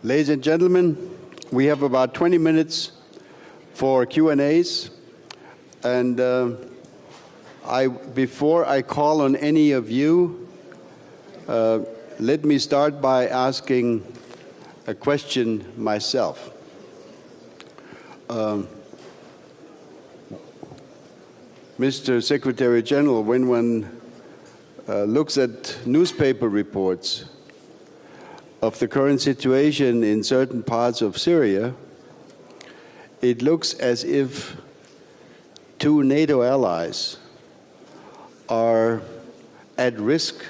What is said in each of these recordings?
Ladies and gentlemen, we have about 20 minutes for Q&As. And before I call on any of you, let me start by asking a question myself. Mr. Secretary General, when one looks at newspaper reports of the current situation in certain parts of Syria, it looks as if two NATO allies are at risk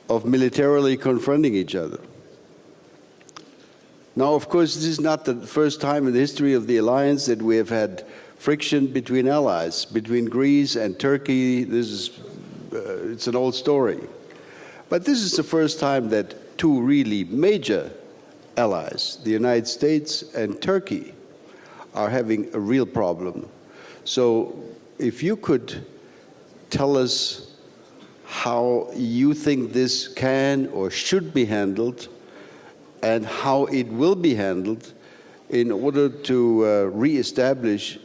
of militarily confronting each other. Now, of course, this is not the first time in the history of the alliance that we have had friction between allies, between Greece and Turkey. It's an old story. But this is the first time that two really major allies, the United States and Turkey, are having a real problem. So if you could tell us how you think this can or should be handled and how it will be handled in order to reestablish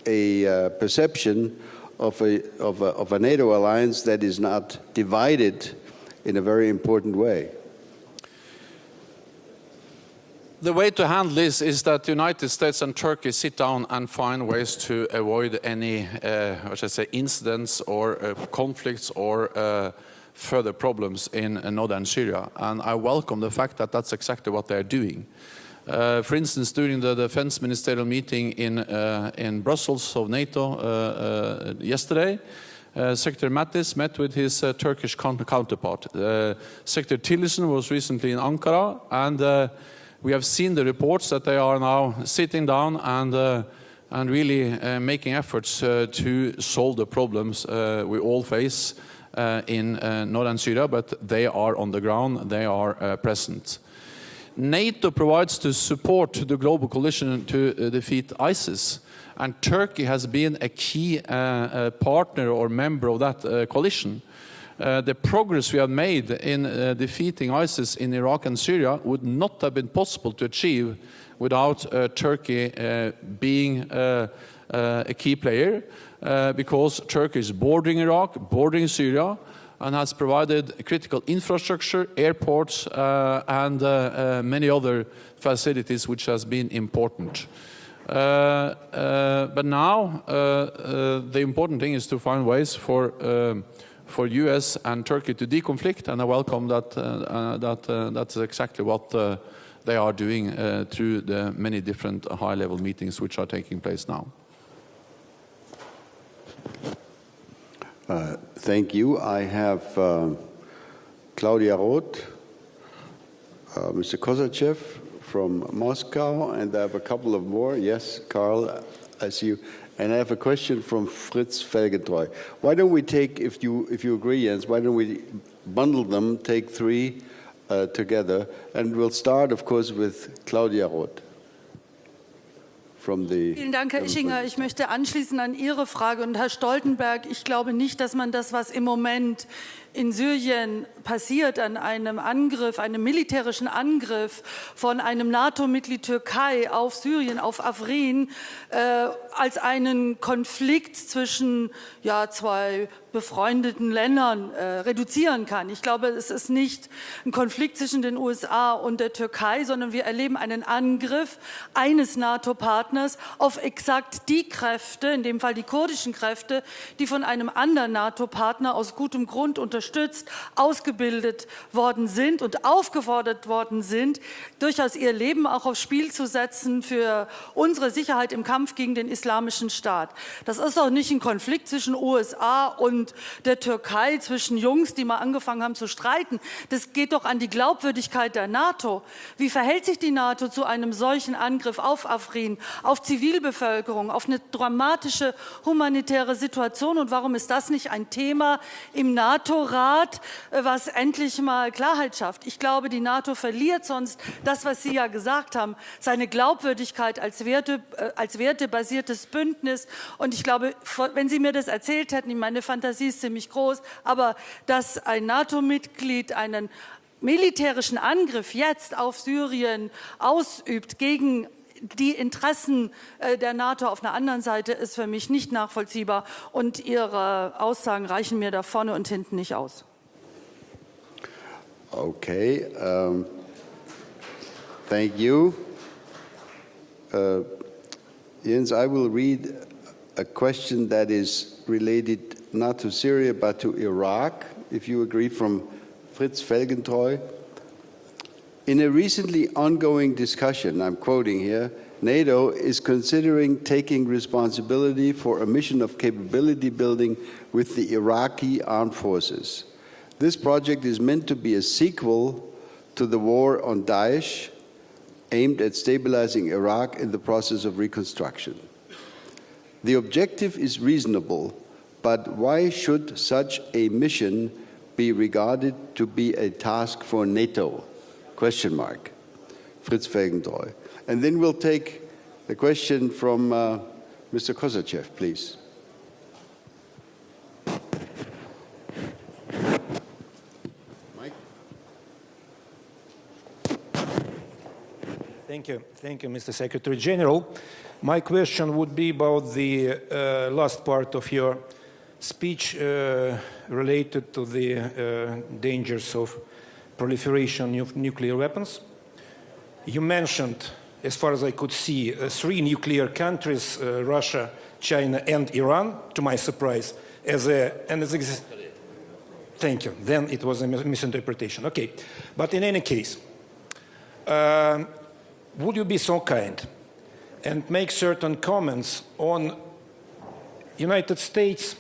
a perception of a NATO alliance that is not divided in a very important way. The way to handle this is that the United States and Turkey sit down and find ways to avoid any, incidents or conflicts or further problems in northern Syria. And I welcome the fact that that's exactly what they're doing. For instance, during the defense ministerial meeting in Brussels of NATO yesterday, Secretary Mattis met with his Turkish counterpart. Secretary Tillerson was recently in Ankara, and we have seen the reports that they are now sitting down and really making efforts to solve the problems we all face in northern Syria, but they are on the ground, they are present. NATO provides to support the global coalition to defeat ISIS, and Turkey has been a key partner or member of that coalition. The progress we have made in defeating ISIS in Iraq and Syria would not have been possible to achieve without Turkey being a key player, because Turkey is bordering Iraq, bordering Syria, and has provided critical infrastructure, airports, and many other facilities which has been important. But now the important thing is to find ways for US and Turkey to deconflict, and I welcome that that's exactly what they are doing through the many different high-level meetings which are taking place now. Thank you. I have Claudia Roth, Mr. Kozachev from Moscow, and I have a couple of more. Yes, Karl, I see you. And I have a question from Fritz Felgentreu. Why don't we take, if you agree, Jens, why don't we bundle them, take three together, and we'll start, of course, with Claudia Roth. Vielen Dank, Herr Ischinger. Ich möchte anschließen an Ihre Frage. Und Herr Stoltenberg, ich glaube nicht, dass man das, was im Moment in Syrien passiert, an einem Angriff, einem militärischen Angriff von einem NATO-Mitglied Türkei auf Syrien, auf Afrin, als einen Konflikt zwischen zwei befreundeten Ländern reduzieren kann. Ich glaube, es ist nicht ein Konflikt zwischen den USA und der Türkei, sondern wir erleben einen Angriff eines NATO-Partners auf exakt die Kräfte, in dem Fall die kurdischen Kräfte, die von einem anderen NATO-Partner aus gutem Grund unterstützt, ausgebildet worden sind und aufgefordert worden sind, durchaus ihr Leben auch aufs Spiel zu setzen für unsere Sicherheit im Kampf gegen den Islamischen Staat. Das ist auch nicht ein Konflikt zwischen USA und der Türkei, zwischen Jungs, die mal angefangen haben zu streiten. Das geht doch an die Glaubwürdigkeit der NATO. Wie verhält sich die NATO zu einem solchen Angriff auf Afrin, auf Zivilbevölkerung, auf eine dramatische humanitäre Situation? Und warum ist das nicht ein Thema im NATO-Rat, was endlich mal Klarheit schafft? Ich glaube, die NATO verliert sonst das, was Sie ja gesagt haben, seine Glaubwürdigkeit als wertebasiertes Bündnis. Und ich glaube, wenn Sie mir das erzählt hätten, meine Fantasie ist ziemlich groß, aber dass ein NATO-Mitglied einen militärischen Angriff jetzt auf Syrien ausübt gegen die Interessen der NATO auf einer anderen Seite, ist für mich nicht nachvollziehbar. Und Ihre Aussagen reichen mir da vorne und hinten nicht aus. Okay. Thank you. Jens, I will read a question that is related not to Syria but to Iraq, if you agree, from Fritz Felgentreu. In a recently ongoing discussion, I'm quoting here, NATO is considering taking responsibility for a mission of capability building with the Iraqi armed forces. This project is meant to be a sequel to the war on Daesh, aimed at stabilizing Iraq in the process of reconstruction. The objective is reasonable, but why should such a mission be regarded to be a task for NATO? Question mark. Fritz Felgentreu. And then we'll take the question from Mr. Kosachev, please. Mike? Thank you, Mr. Secretary General. My question would be about the last part of your speech related to the dangers of proliferation of nuclear weapons. You mentioned, as far as I could see, 3 nuclear countries, Russia, China, and Iran, to my surprise, Thank you. Then it was a misinterpretation. Okay. But in any case, would you be so kind and make certain comments on United States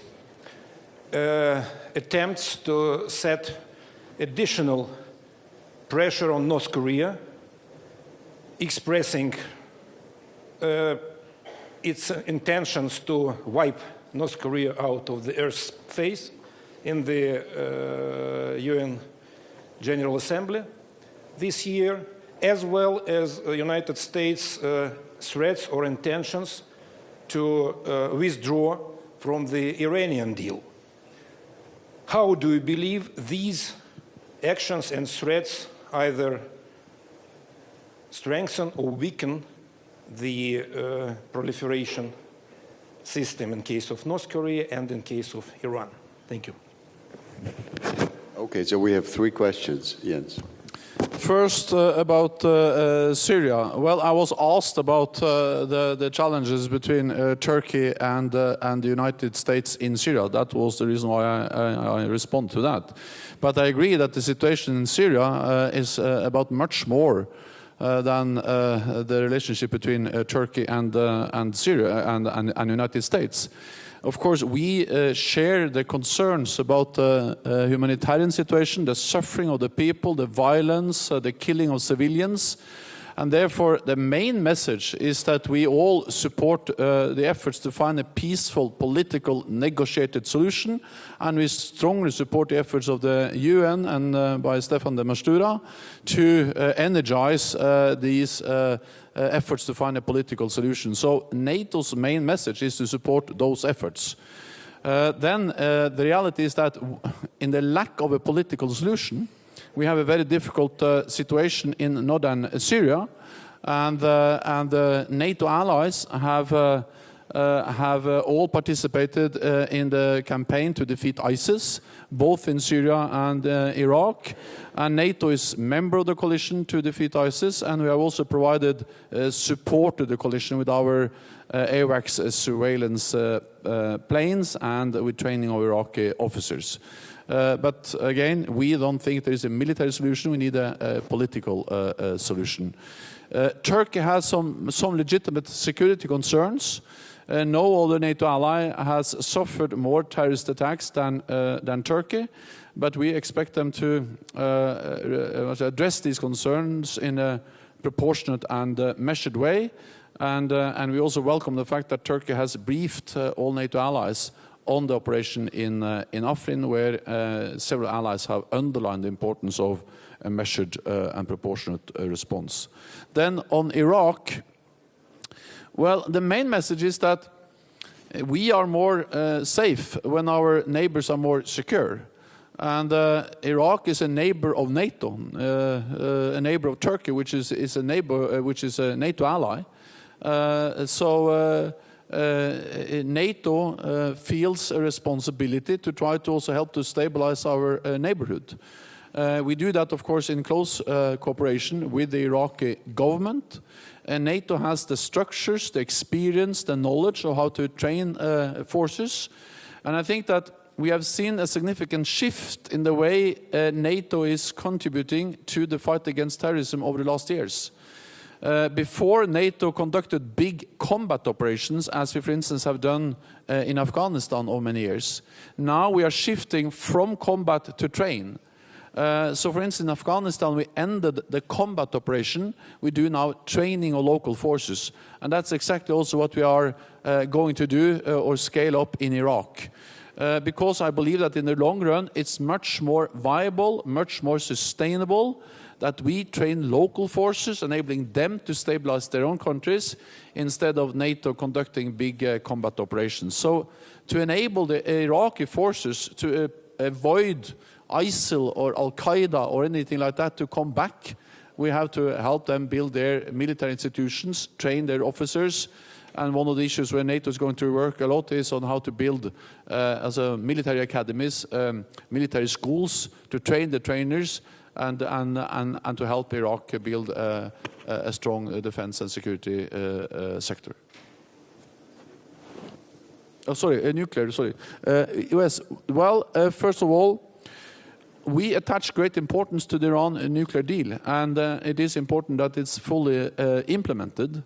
attempts to set additional pressure on North Korea, expressing its intentions to wipe North Korea out of the Earth's face in the UN General Assembly this year, as well as the United States threats or intentions to withdraw from the Iranian deal. How do you believe these actions and threats either strengthen or weaken the proliferation system in case of North Korea and in case of Iran? Thank you. Okay, so we have 3 questions. Jens. First, about Syria. Well, I was asked about the challenges between Turkey and the United States in Syria. That was the reason why I respond to that. But I agree that the situation in Syria is about much more than the relationship between Turkey and Syria and United States. Of course, we share the concerns about the humanitarian situation, the suffering of the people, the violence, the killing of civilians. And therefore, the main message is that we all support the efforts to find a peaceful, political, negotiated solution. And we strongly support the efforts of the UN and by Stefan de Mistura to energize these efforts to find a political solution. So NATO's main message is to support those efforts. Then the reality is that in the lack of a political solution, we have a very difficult situation in northern Syria, and the NATO allies have all participated in the campaign to defeat ISIS, both in Syria and Iraq. And NATO is a member of the coalition to defeat ISIS, and we have also provided support to the coalition with our AWACS surveillance planes and with training of Iraqi officers. But again, we don't think there is a military solution. We need a political solution. Turkey has some legitimate security concerns. No other NATO ally has suffered more terrorist attacks than Turkey, but we expect them to address these concerns in a proportionate and measured way. And we also welcome the fact that Turkey has briefed all NATO allies on the operation in Afrin, where several allies have underlined the importance of a measured and proportionate response. Then on Iraq, well, the main message is that we are more safe when our neighbors are more secure. And Iraq is a neighbor of NATO, a neighbor of Turkey, which is a neighbor, which is a NATO ally. So NATO feels a responsibility to try to also help to stabilize our neighborhood. We do that, of course, in close cooperation with the Iraqi government. And NATO has the structures, the experience, the knowledge of how to train forces. And I think that we have seen a significant shift in the way NATO is contributing to the fight against terrorism over the last years. Before, NATO conducted big combat operations, as we, for instance, have done in Afghanistan over many years. Now we are shifting from combat to train. So, for instance, in Afghanistan, we ended the combat operation. We do now training of local forces. And that's exactly also what we are going to do or scale up in Iraq. Because I believe that in the long run, it's much more viable, much more sustainable that we train local forces, enabling them to stabilize their own countries, instead of NATO conducting big combat operations. So to enable the Iraqi forces to avoid ISIL or Al-Qaeda or anything like that to come back, we have to help them build their military institutions, train their officers. And one of the issues where NATO is going to work a lot is on how to build, as a military academies, military schools to train the trainers and to help Iraq build a strong defense and security sector. Oh, sorry, nuclear. Sorry, US. Well, first of all, we attach great importance to the Iran nuclear deal, and it is important that it's fully implemented.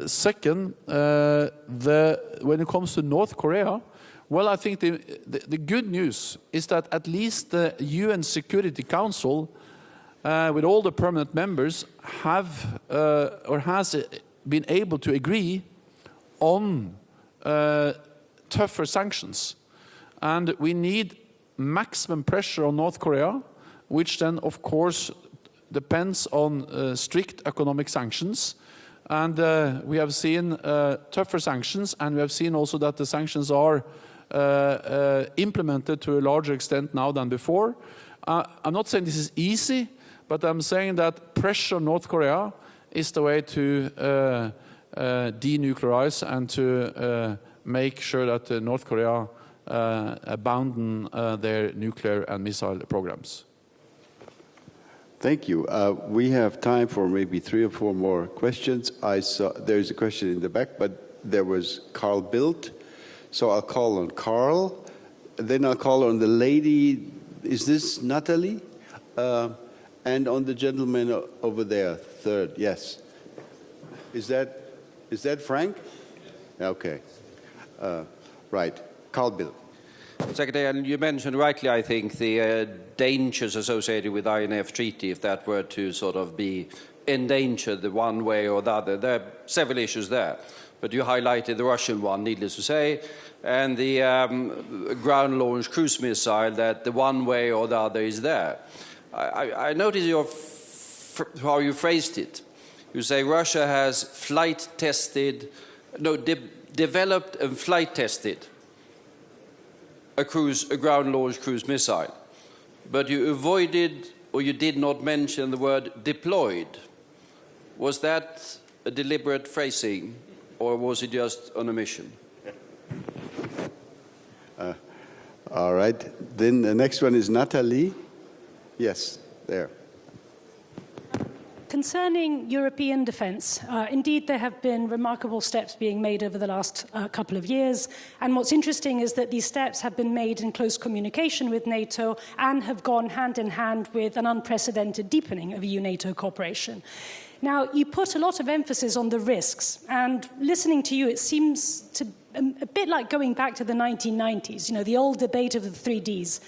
Second, when it comes to North Korea, well, I think the good news is that at least the UN Security Council, with all the permanent members, have or has been able to agree on tougher sanctions. And we need maximum pressure on North Korea, which then, of course, depends on strict economic sanctions. And we have seen tougher sanctions, and we have seen also that the sanctions are implemented to a larger extent now than before. I'm not saying this is easy, but I'm saying that pressure on North Korea is the way to denuclearize and to make sure that North Korea abandon their nuclear and missile programs. Thank you. We have time for maybe 3 or 4 more questions. I saw there's a question in the back, but there was Carl Bildt. So I'll call on Carl. Then I'll call on the lady. Is this Natalie? And on the gentleman over there, third. Yes. Is that Frank? Okay. Right. Carl Bildt. Secretary, you mentioned rightly, I think, the dangers associated with INF Treaty, if that were to sort of be endangered the one way or the other. There are several issues there, but you highlighted the Russian one, needless to say, and the ground-launched cruise missile, that the one way or the other is there. I noticed how you phrased it. You say Russia has developed and flight tested a ground-launched cruise missile, but you avoided, or you did not mention the word deployed. Was that a deliberate phrasing, or was it just an omission? All right. Then the next one is Natalie. Yes, there. Concerning European defence, indeed there have been remarkable steps being made over the last couple of years, and what's interesting is that these steps have been made in close communication with NATO and have gone hand in hand with an unprecedented deepening of EU-NATO cooperation. Now, you put a lot of emphasis on the risks, and listening to you, it seems to a bit like going back to the 1990s, the old debate of the 3 Ds.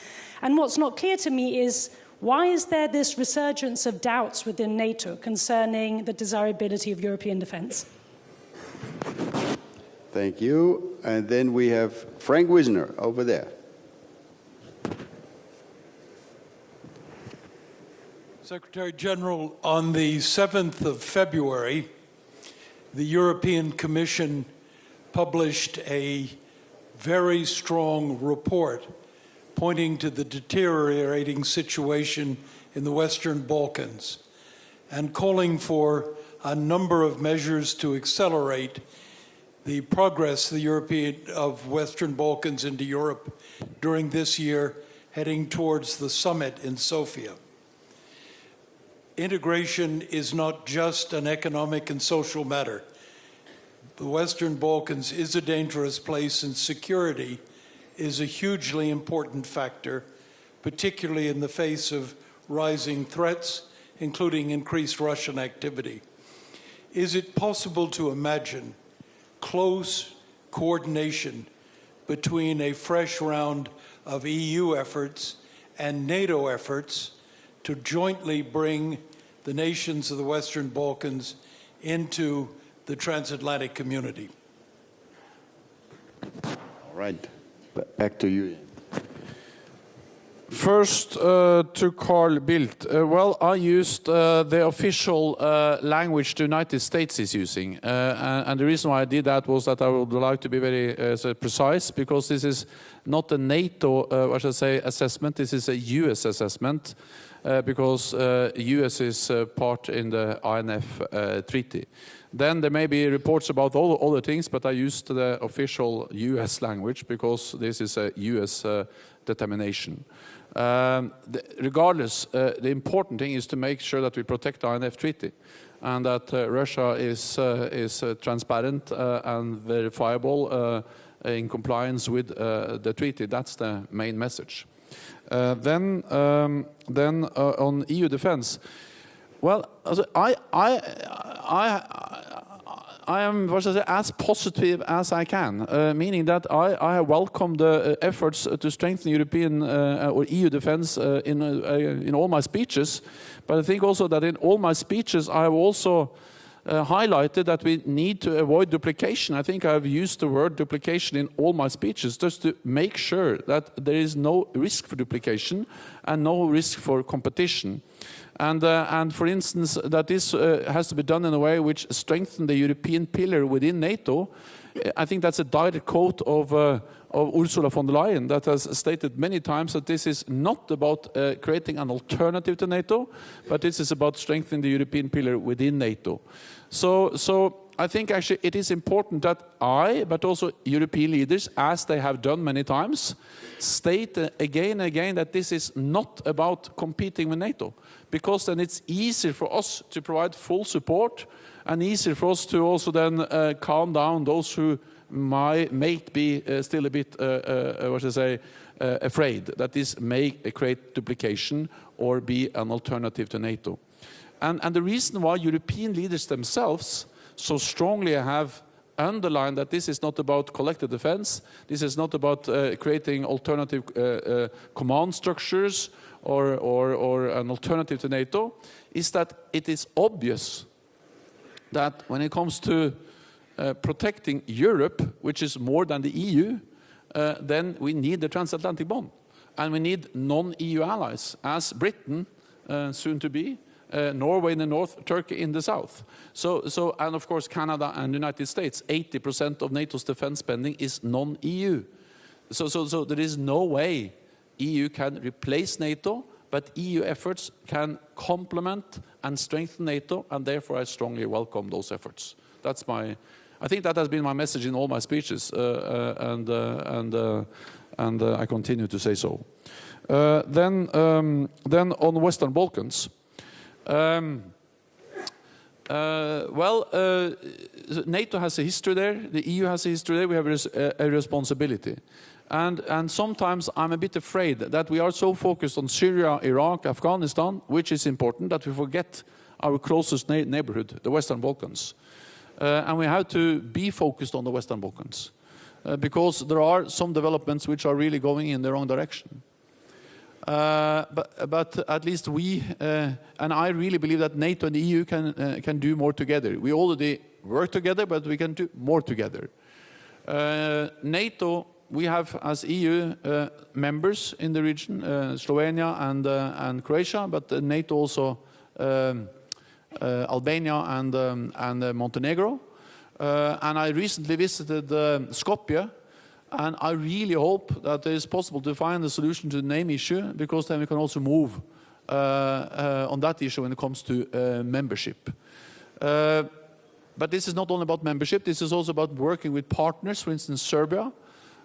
And what's not clear to me is, why is there this resurgence of doubts within NATO concerning the desirability of European defence? Thank you. And then we have Frank Wisner over there. Secretary General, on the 7th of February, the European Commission published a very strong report pointing to the deteriorating situation in the Western Balkans and calling for a number of measures to accelerate the progress of Western Balkans into Europe during this year, heading towards the summit in Sofia. Integration is not just an economic and social matter. The Western Balkans is a dangerous place, and security is a hugely important factor, particularly in the face of rising threats, including increased Russian activity. Is it possible to imagine close coordination between a fresh round of EU efforts and NATO efforts to jointly bring the nations of the Western Balkans into the transatlantic community? All right, back to you. First, to Carl Bildt. Well, I used the official language the United States is using. And the reason why I did that was that I would like to be very precise, because this is not a NATO, assessment. This is a US assessment, because US is part in the INF treaty. Then there may be reports about all other things, but I used the official US language because this is a US determination. Regardless, the important thing is to make sure that we protect the INF treaty and that Russia is transparent and verifiable in compliance with the treaty. That's the main message. Then on EU defense, well, I am as positive as I can, meaning that I have welcomed the efforts to strengthen European or EU defense in all my speeches. But I think also that in all my speeches I have also highlighted that we need to avoid duplication. I think I have used the word duplication in all my speeches just to make sure that there is no risk for duplication and no risk for competition. And for instance, that this has to be done in a way which strengthens the European pillar within NATO. I think that's a direct quote of Ursula von der Leyen, that has stated many times that this is not about creating an alternative to NATO, but this is about strengthening the European pillar within NATO. So I think actually it is important that but also European leaders, as they have done many times, state again and again that this is not about competing with NATO, because then it's easier for us to provide full support and easier for us to also then calm down those who might be still a bit, afraid that this may create duplication or be an alternative to NATO. And the reason why European leaders themselves so strongly have underlined that this is not about collective defense, this is not about creating alternative command structures or an alternative to NATO, is that it is obvious that when it comes to protecting Europe, which is more than the EU, then we need the transatlantic bond. And we need non-EU allies, as Britain, soon to be, Norway in the north, Turkey in the south. And of course Canada and the United States. 80% of NATO's defense spending is non-EU. So there is no way EU can replace NATO, but EU efforts can complement and strengthen NATO, and therefore I strongly welcome those efforts. I think that has been my message in all my speeches, and I continue to say so. Then on Western Balkans. NATO has a history there, the EU has a history there, we have a responsibility. And sometimes I'm a bit afraid that we are so focused on Syria, Iraq, Afghanistan, which is important, that we forget our closest neighborhood, the Western Balkans. And we have to be focused on the Western Balkans, because there are some developments which are really going in the wrong direction. But at least we, and I really believe that NATO and the EU can do more together. We already work together, but we can do more together. NATO, we have as EU members in the region, Slovenia and Croatia, but NATO also Albania and Montenegro. And I recently visited Skopje, And I really hope that it is possible to find a solution to the name issue, because then we can also move on that issue when it comes to membership. But this is not only about membership, this is also about working with partners, for instance, Serbia.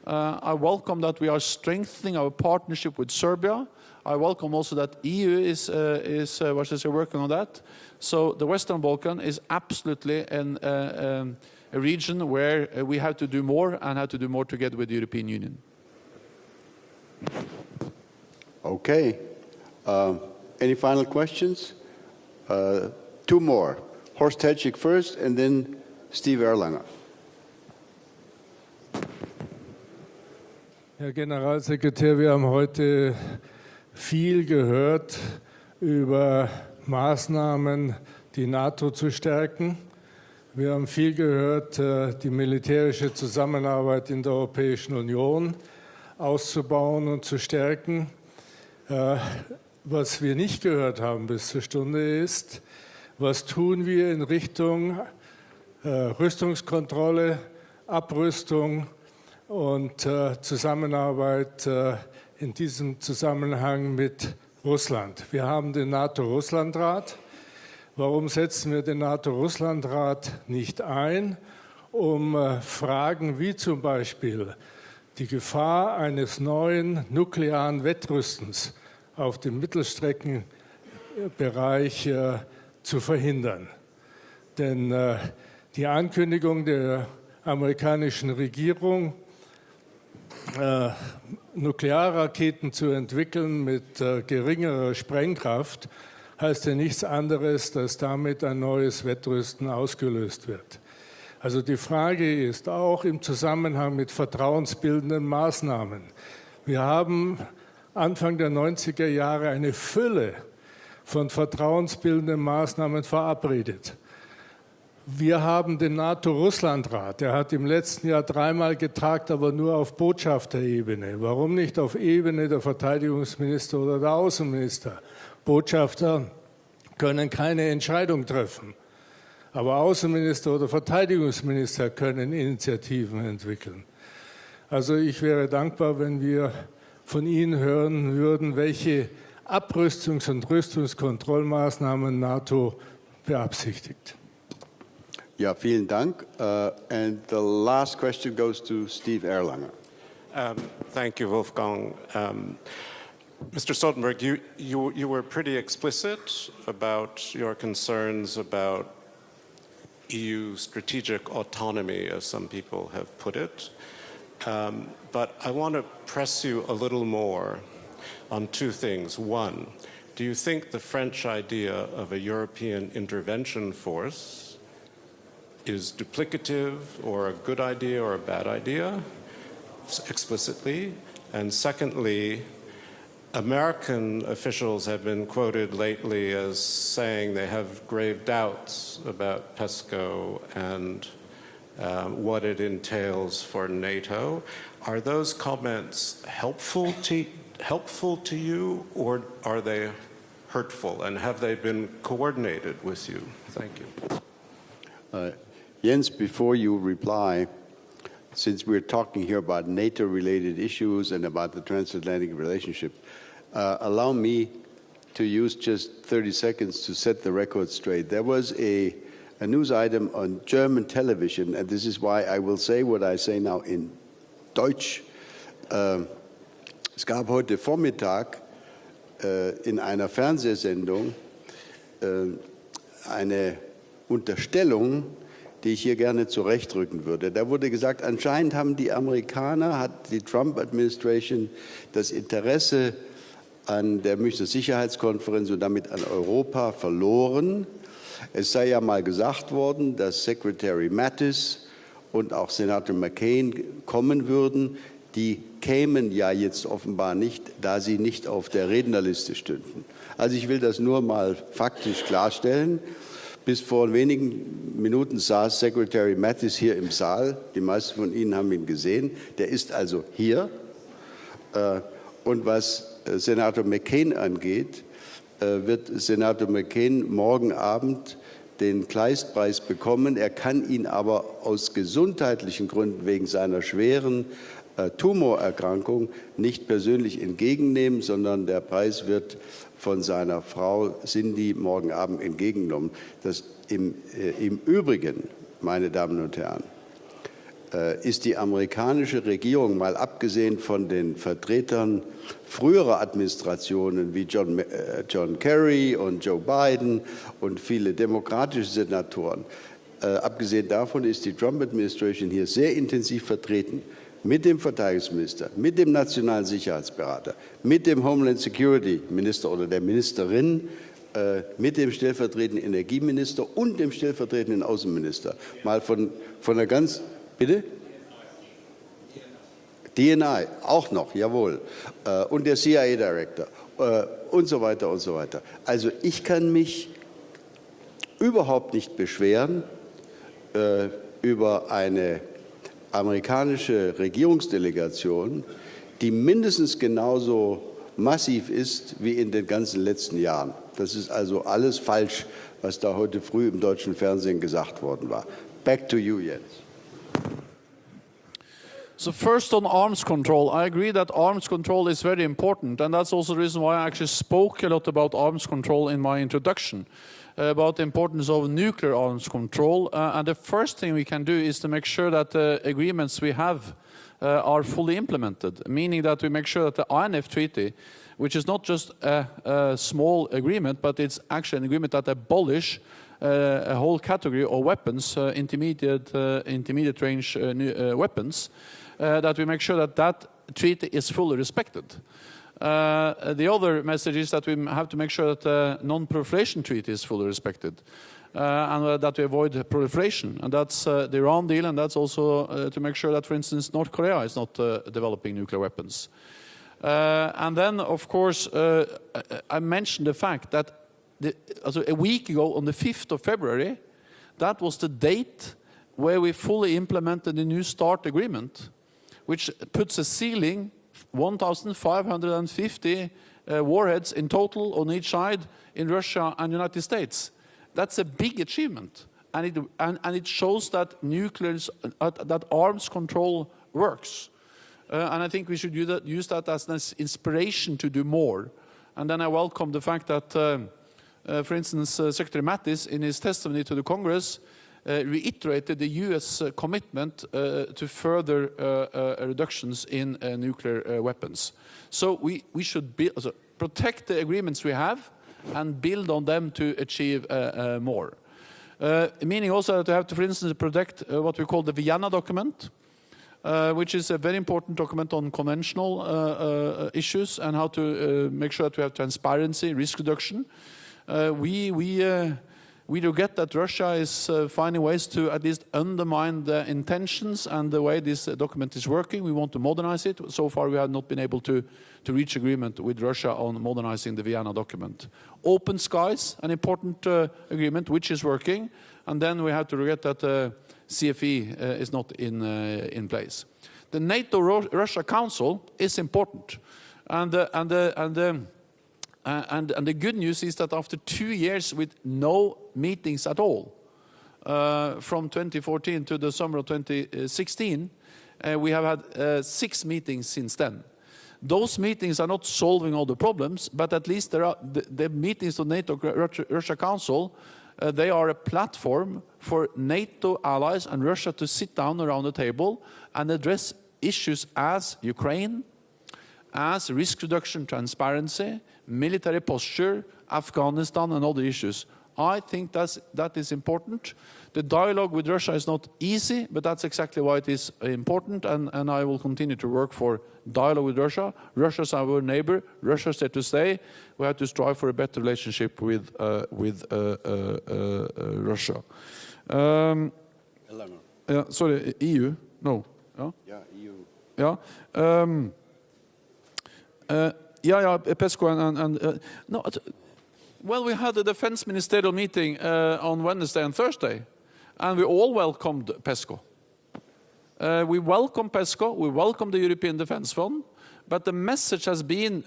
I welcome that we are strengthening our partnership with Serbia. I welcome also that EU is working on that. So the Western Balkans is absolutely a region where we have to do more, and have to do more together with the European Union. Okay. Any final questions? Two more. Horst Teltschik first, and then Steve Erlanger. Herr Generalsekretär, wir haben heute viel gehört über Maßnahmen, die NATO zu stärken. Wir haben viel gehört, die militärische Zusammenarbeit in der Europäischen Union auszubauen und zu stärken. Was wir nicht gehört haben bis zur Stunde ist, was tun wir in Richtung Rüstungskontrolle, Abrüstung und Zusammenarbeit in diesem Zusammenhang mit Russland. Wir haben den NATO-Russland-Rat. Warum setzen wir den NATO-Russland-Rat nicht ein, um Fragen wie zum Beispiel die Gefahr eines neuen nuklearen Wettrüstens auf dem Mittelstreckenbereich zu verhindern? Denn die Ankündigung der amerikanischen Regierung, Nuklearraketen zu entwickeln mit geringerer Sprengkraft, heißt ja nichts anderes, dass damit ein neues Wettrüsten ausgelöst wird. Also die Frage ist auch im Zusammenhang mit vertrauensbildenden Maßnahmen. Wir haben Anfang der 90er Jahre eine Fülle von vertrauensbildenden Maßnahmen verabredet. Wir haben den NATO-Russland-Rat, der hat im letzten Jahr 3-mal getagt, aber nur auf Botschafterebene. Warum nicht auf Ebene der Verteidigungsminister oder der Außenminister? Botschafter können keine Entscheidung treffen, aber Außenminister oder Verteidigungsminister können Initiativen entwickeln. Also ich wäre dankbar, wenn wir von Ihnen hören würden, welche Abrüstungs- und Rüstungskontrollmaßnahmen NATO beabsichtigt. Ja, vielen Dank. And the last question goes to Steve Erlanger. Thank you, Wolfgang. Mr. Stoltenberg, you were pretty explicit about your concerns about EU strategic autonomy, as some people have put it. But I want to press you a little more on two things. One, do you think the French idea of a European intervention force is duplicative or a good idea or a bad idea, explicitly? And secondly, American officials have been quoted lately as saying they have grave doubts about PESCO and what it entails for NATO. Are those comments helpful to you, or are they hurtful? And have they been coordinated with you? Thank you. Jens, before you reply, since we're talking here about NATO-related issues and about the transatlantic relationship, allow me to use just 30 seconds to set the record straight. There was a news item on German television, and this is why I will say what I say now in Deutsch. Es gab heute Vormittag in einer Fernsehsendung eine Unterstellung, die ich hier gerne zurechtrücken würde. Da wurde gesagt, anscheinend haben die Amerikaner, hat die Trump-Administration das Interesse an der Münchner Sicherheitskonferenz und damit an Europa verloren. Es sei ja mal gesagt worden, dass Secretary Mattis und auch Senator McCain kommen würden. Die kämen ja jetzt offenbar nicht, da sie nicht auf der Rednerliste stünden. Also ich will das nur mal faktisch klarstellen. Bis vor wenigen Minuten saß Secretary Mattis hier im Saal. Die meisten von Ihnen haben ihn gesehen. Der ist also hier. Und was Senator McCain angeht, wird Senator McCain morgen Abend den Kleistpreis bekommen. Er kann ihn aber aus gesundheitlichen Gründen wegen seiner schweren Tumorerkrankung nicht persönlich entgegennehmen, sondern der Preis wird von seiner Frau Cindy morgen Abend entgegengenommen. Das im Übrigen, meine Damen und Herren, ist die amerikanische Regierung, mal abgesehen von den Vertretern früherer Administrationen wie John Kerry und Joe Biden und viele demokratische Senatoren, abgesehen davon ist die Trump-Administration hier sehr intensiv vertreten mit dem Verteidigungsminister, mit dem nationalen Sicherheitsberater, mit dem Homeland Security Minister oder der Ministerin, mit dem stellvertretenden Energieminister und dem stellvertretenden Außenminister. Mal von der ganz... Bitte? DNI, auch noch, jawohl. Und der CIA-Director und so weiter und so weiter. Also ich kann mich überhaupt nicht beschweren über eine amerikanische Regierungsdelegation, die mindestens genauso massiv ist wie in den ganzen letzten Jahren. Das ist also alles falsch, was da heute früh im deutschen Fernsehen gesagt worden war. Back to you, Jens. So first on arms control, I agree that arms control is very important, and that's also the reason why I actually spoke a lot about arms control in my introduction, about the importance of nuclear arms control. And the first thing we can do is to make sure that the agreements we have are fully implemented, meaning that we make sure that the INF Treaty, which is not just a small agreement, but it's actually an agreement that abolishes a whole category of weapons, intermediate range weapons, that we make sure that that treaty is fully respected. The other message is that we have to make sure that the non-proliferation treaty is fully respected, and that we avoid proliferation. And that's the Iran deal, and that's also to make sure that, for instance, North Korea is not developing nuclear weapons. And then, of course, I mentioned the fact that a week ago, on the 5th of February, that was the date where we fully implemented the New START agreement, which puts a ceiling 1,550 warheads in total on each side in Russia and the United States. That's a big achievement, and it shows that that arms control works. And I think we should use that as an inspiration to do more. And then I welcome the fact that, for instance, Secretary Mattis, in his testimony to the Congress, reiterated the U.S. commitment to further reductions in nuclear weapons. So we should protect the agreements we have and build on them to achieve more. Meaning also that we have to, for instance, protect what we call the Vienna document, which is a very important document on conventional issues and how to make sure that we have transparency, risk reduction. We regret that Russia is finding ways to at least undermine the intentions and the way this document is working. We want to modernize it. So far, we have not been able to reach agreement with Russia on modernizing the Vienna document. Open skies, an important agreement which is working. And then we have to regret that CFE is not in place. The NATO-Russia Council is important. And the good news is that after 2 years with no meetings at all, from 2014 to the summer of 2016, we have had 6 meetings since then. Those meetings are not solving all the problems, but at least there are the meetings of NATO-Russia Council. They are a platform for NATO allies and Russia to sit down around the table and address issues as Ukraine, as risk reduction, transparency, military posture, Afghanistan, and other issues. I think that is important. The dialogue with Russia is not easy, but that's exactly why it is important, and I will continue to work for dialogue with Russia. Russia is our neighbor. Russia is there to stay. We have to strive for a better relationship with Russia. Sorry, EU? No. Yeah, EU. Yeah. PESCO and no. Well, we had a defense ministerial meeting on Wednesday and Thursday, and we all welcomed PESCO. We welcome PESCO, we welcome the European Defence Fund, but the message has been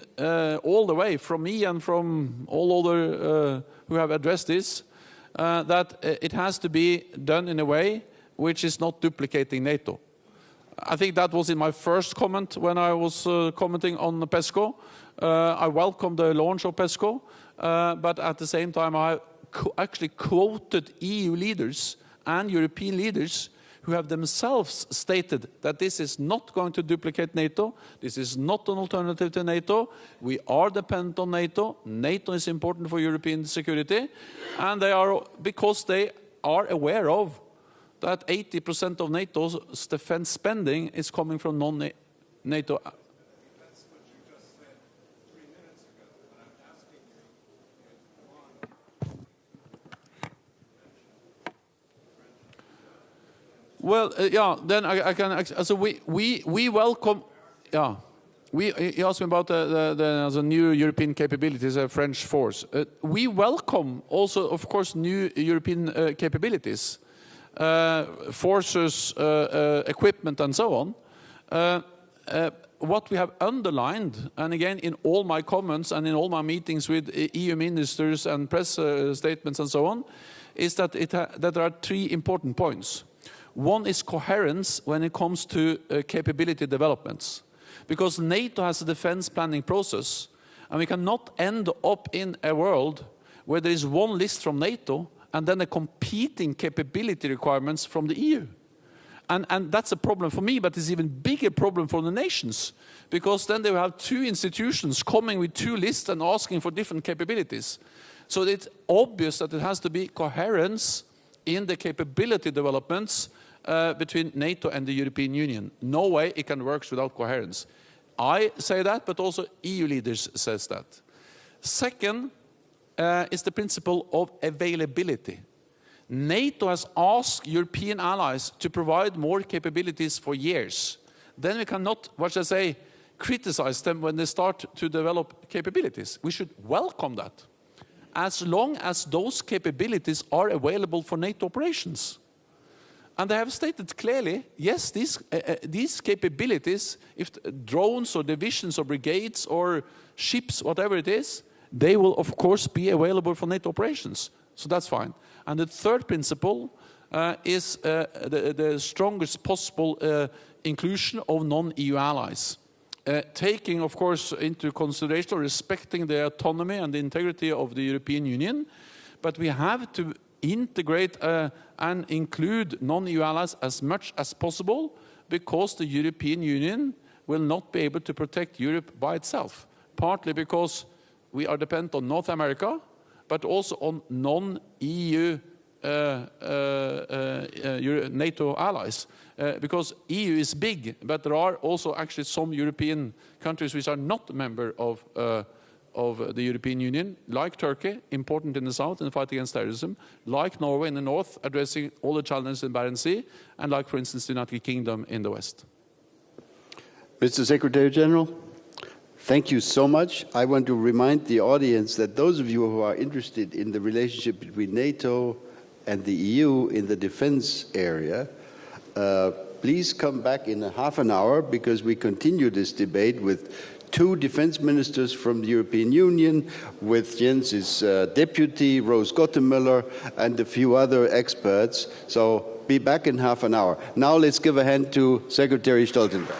all the way from me and from all other who have addressed this, that it has to be done in a way which is not duplicating NATO. I think that was in my first comment when I was commenting on the PESCO. I welcome the launch of PESCO, but at the same time I actually quoted EU leaders and European leaders who have themselves stated that this is not going to duplicate NATO, this is not an alternative to NATO, we are dependent on NATO, NATO is important for European security, and because they are aware of that 80% of NATO's defense spending is coming from non-NATO. Well, yeah, then I can. So we welcome. Yeah, he asked me about the new European capabilities, a French force. We welcome also, of course, new European capabilities, forces, equipment, and so on. What we have underlined, and again in all my comments and in all my meetings with EU ministers and press statements and so on, is that that there are 3 important points. One is coherence when it comes to capability developments. Because NATO has a defense planning process, and we cannot end up in a world where there is one list from NATO and then a competing capability requirements from the EU. And that's a problem for me, but it's even bigger problem for the nations, because then they will have 2 institutions coming with 2 lists and asking for different capabilities. So it's obvious that it has to be coherence in the capability developments between NATO and the European Union. No way it can work without coherence. I say that, but also EU leaders says that. Second is the principle of availability. NATO has asked European allies to provide more capabilities for years. Then we cannot, what should I say, criticize them when they start to develop capabilities. We should welcome that, as long as those capabilities are available for NATO operations. And they have stated clearly, yes, these capabilities, if drones or divisions or brigades or ships, whatever it is, they will of course be available for NATO operations. So that's fine. And the third principle is the strongest possible inclusion of non-EU allies. Taking, of course, into consideration or respecting the autonomy and the integrity of the European Union, but we have to integrate and include non-EU allies as much as possible, because the European Union will not be able to protect Europe by itself. Partly because we are dependent on North America, but also on non-EU NATO allies. Because EU is big, but there are also actually some European countries which are not a member of the European Union, like Turkey, important in the south in the fight against terrorism, like Norway in the north, addressing all the challenges in Barents Sea, and like, for instance, the United Kingdom in the west. Mr. Secretary General, thank you so much. I want to remind the audience that those of you who are interested in the relationship between NATO and the EU in the defense area, please come back in half an hour, because we continue this debate with 2 defense ministers from the European Union, with Jens's deputy, Rose Gottemüller, and a few other experts. So be back in half an hour. Now let's give a hand to Secretary Stoltenberg.